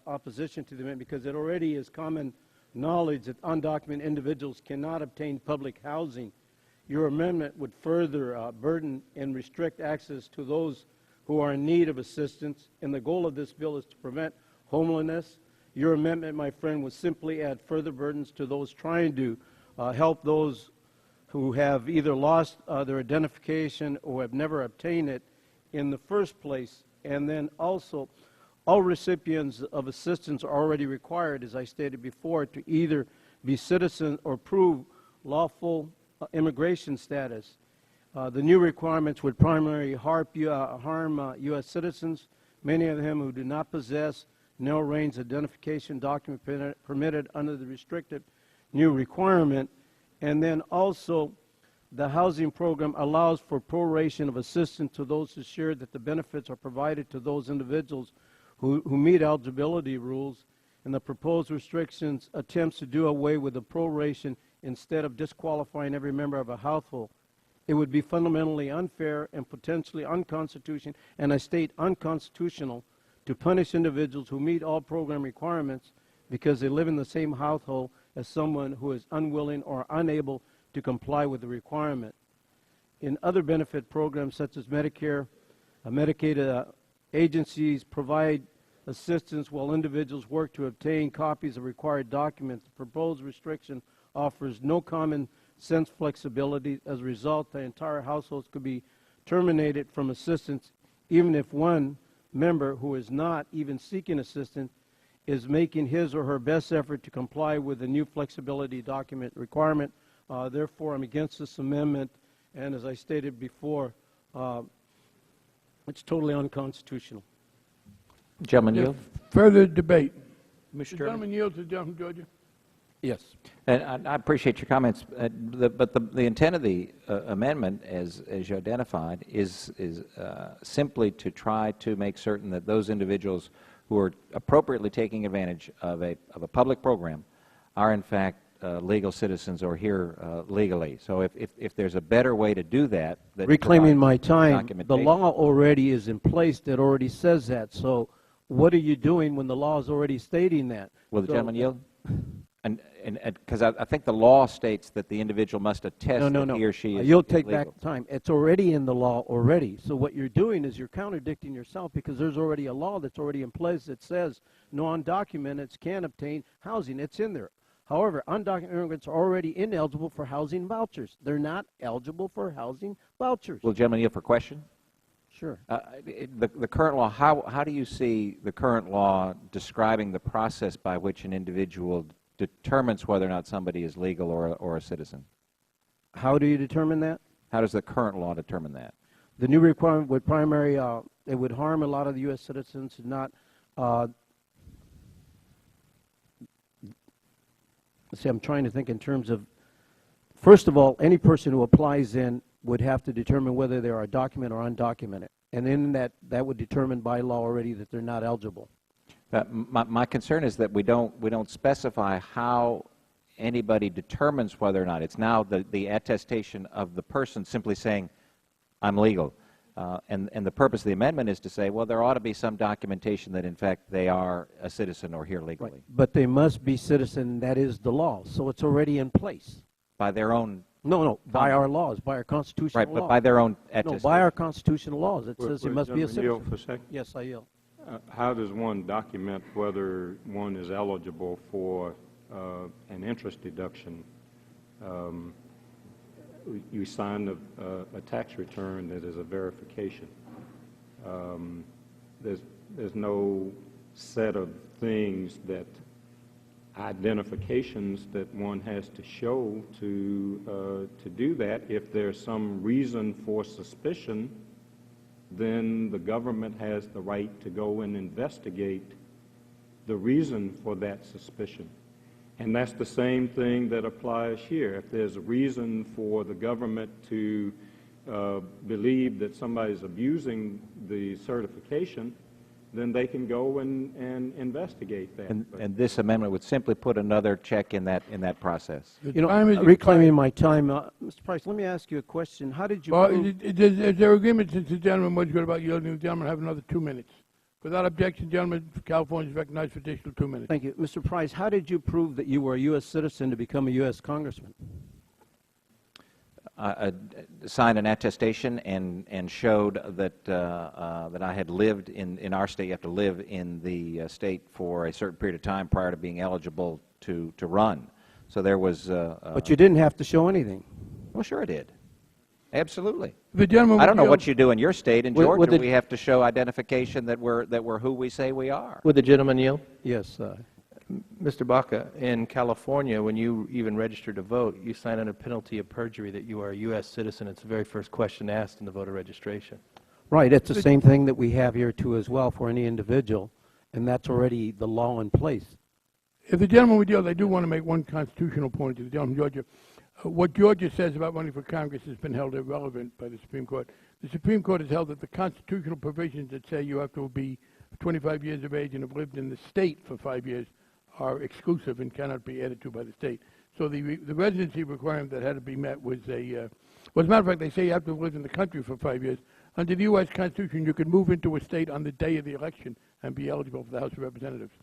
opposition to the amendment because it already is common knowledge that undocumented individuals cannot obtain public housing. Your amendment would further burden and restrict access to those who are in need of assistance, and the goal of this bill is to prevent homelessness. Your amendment, my friend, would simply add further burdens to those trying to help those who have either lost their identification or have never obtained it in the first place. And then also, all recipients of assistance are already required, as I stated before, to either be citizens or prove lawful immigration status. The new requirements would primarily harm U.S. citizens, many of them who do not possess narrow-range identification document permitted under the restricted new requirement. And then also, the housing program allows for proration of assistance to those assured that the benefits are provided to those individuals who meet eligibility rules, and the proposed restrictions attempts to do away with the proration instead of disqualifying every member of a household. It would be fundamentally unfair and potentially unconstitutional, and I state unconstitutional, to punish individuals who meet all program requirements because they live in the same household as someone who is unwilling or unable to comply with the requirement. In other benefit programs such as Medicare, Medicaid agencies provide assistance while individuals work to obtain copies of required documents. The proposed restriction offers no common sense flexibility. As a result, the entire households could be terminated from assistance even if one member who is not even seeking assistance is making his or her best effort to comply with the new flexibility document requirement. Therefore, I'm against this amendment, and as I stated before, it's totally unconstitutional. Gentleman yield. Further debate. Mr. Gentleman yield to the gentleman from Georgia. Yes. And I appreciate your comments, but the intent of the amendment, as you identified, is simply to try to make certain that those individuals who are appropriately taking advantage of a public program are in fact legal citizens or here legally. So if there's a better way to do that, Reclaiming my time, the law already is in place that already says that. So what are you doing when the law is already stating that? Will the gentleman yield? And because I think the law states that the individual must attest that he or she is You'll take legal. back time. It's already in the law already. So what you're doing is you're contradicting yourself because there's already a law that's already in place that says non-undocumented can obtain housing. It's in there. However, undocumented immigrants are already ineligible for housing vouchers. They're not eligible for housing vouchers. Will the gentleman yield for question? Sure. The current law, how do you see the current law describing the process by which an individual determines whether or not somebody is legal or a citizen? How do you determine that? How does the current law determine that? The new requirement would primarily, it would harm a lot of the U.S. citizens and not, see, I'm trying to think in terms of, first of all, any person who applies in would have to determine whether they are documented or undocumented. And then that would determine by law already that they're not eligible. My concern is that we don't specify how anybody determines whether or not. It's now the attestation of the person simply saying, I'm legal. And the purpose of the amendment is to say, well, there ought to be some documentation that, in fact, they are a citizen or here legally. Right. But they must be citizen. That is the law. So it's already in place. By their own? No, by our laws, by our constitutional laws. Right, but by their own attestation. No, by our constitutional laws. It says they must be a citizen. Yield for a second? Yes, I yield. How does one document whether one is eligible for an interest deduction? You sign a tax return that is a verification. There's no set of things that identifications that one has to show to do that. If there's some reason for suspicion, then the government has the right to go and investigate the reason for that suspicion. And that's the same thing that applies here. If there's a reason for the government to believe that somebody's abusing the certification, then they can go and investigate that. And this amendment would simply put another check in that process. You know, reclaiming my time, Mr. Price, let me ask you a question. How did you prove? Is there agreement since the gentleman was good about yielding? The gentleman have another 2 minutes. Without objection, gentleman from California is recognized for additional 2 minutes. Thank you. Mr. Price, how did you prove that you were a U.S. citizen to become a U.S. congressman? Signed an attestation and showed that that I had lived in our state. You have to live in the state for a certain period of time prior to being eligible to run. So there was. But you didn't have to show anything. Well, sure I did. Absolutely. The gentleman I don't know what you do in your state. In Would Georgia, we have to show identification that we're who we say we are. Would the gentleman yield? Yes. Mr. Baca, in California, when you even register to vote, you sign under penalty of perjury that you are a U.S. citizen. It's the very first question asked in the voter registration. Right. It's the same thing that we have here, too, as well, for any individual, and that's already the law in place. If the gentleman would yield, I do want to make one constitutional point to the gentleman from Georgia. What Georgia says about running for Congress has been held irrelevant by the Supreme Court. The Supreme Court has held that the constitutional provisions that say you have to be 25 years of age and have lived in the state for 5 years are exclusive and cannot be added to by the state. So the residency requirement that had to be met was a, well, as a matter of fact, they say you have to have lived in the country for 5 years. Under the U.S. Constitution, you could move into a state on the day of the election and be eligible for the House of Representatives.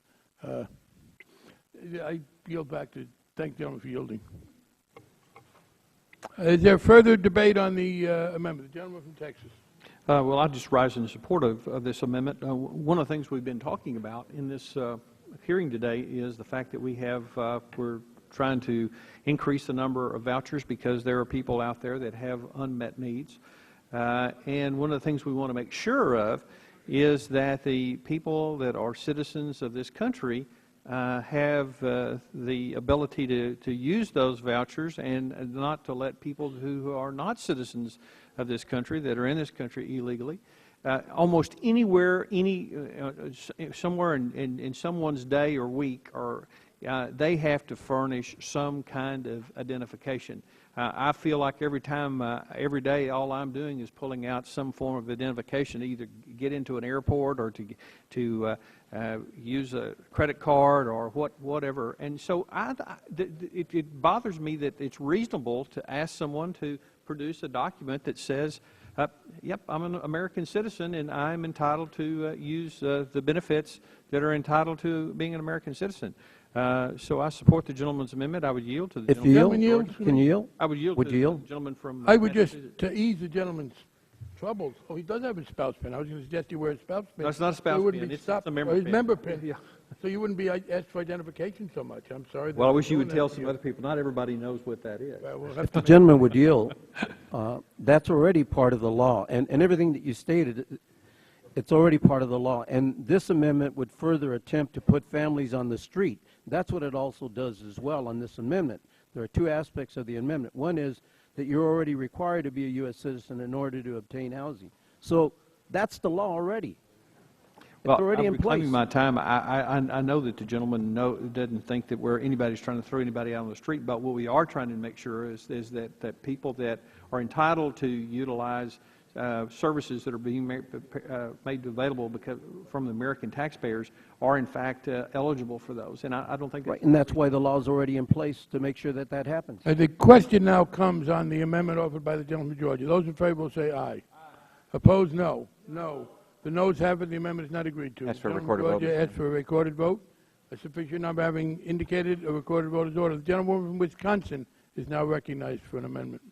I yield back to thank the gentleman for yielding. Is there further debate on the amendment? The gentleman from Texas. Well, I just rise in support of this amendment. One of the things we've been talking about in this hearing today is the fact that we're trying to increase the number of vouchers because there are people out there that have unmet needs. And one of the things we want to make sure of is that the people that are citizens of this country have the ability to use those vouchers and not to let people who are not citizens of this country, that are in this country illegally, almost anywhere, somewhere in someone's day or week, or they have to furnish some kind of identification. I feel like every day, all I'm doing is pulling out some form of identification to either get into an airport or to use a credit card or whatever. And so it bothers me that it's reasonable to ask someone to produce a document that says, yep, I'm an American citizen and I'm entitled to use the benefits that are entitled to being an American citizen. So I support the gentleman's amendment. I would yield to the If gentleman. you yield, can you yield? I would yield Would to you the yield? gentleman from I would just, Massachusetts. to ease the gentleman's troubles, oh, he does have a spouse pin. I was going to suggest he wear a spouse pin. No, it's not a spouse So he wouldn't pin. be It's stopped. a member Or his pin. member pin. Yeah. So you wouldn't be asked for identification so much. I'm sorry. that Well, I we're wish you would doing tell that. some other people. Not everybody knows what that is. Well, we'll have If to the gentleman would yield, that's already part of the law. And everything that you stated, it's already part of the law. And this amendment would further attempt to put families on the street. That's what it also does as well on this amendment. There are two aspects of the amendment. One is that you're already required to be a U.S. citizen in order to obtain housing. So that's the law already. Well, It's already I'm in place. reclaiming my time. I know that the gentleman doesn't think that anybody's trying to throw anybody out on the street, but what we are trying to make sure is that people that are entitled to utilize services that are being made available from the American taxpayers are in fact eligible for those. And I don't think Right, and that's why the law is already in place to make sure that that happens. The question now comes on the amendment offered by the gentleman from Georgia. Those in favor will say aye. Opposed, no. No. The noes have it. The amendment is not agreed to. Ask for a The gentleman recorded from vote, Georgia Mr. asked for a recorded vote. A sufficient number having indicated a recorded vote is ordered. The gentleman from Wisconsin is now recognized for an amendment.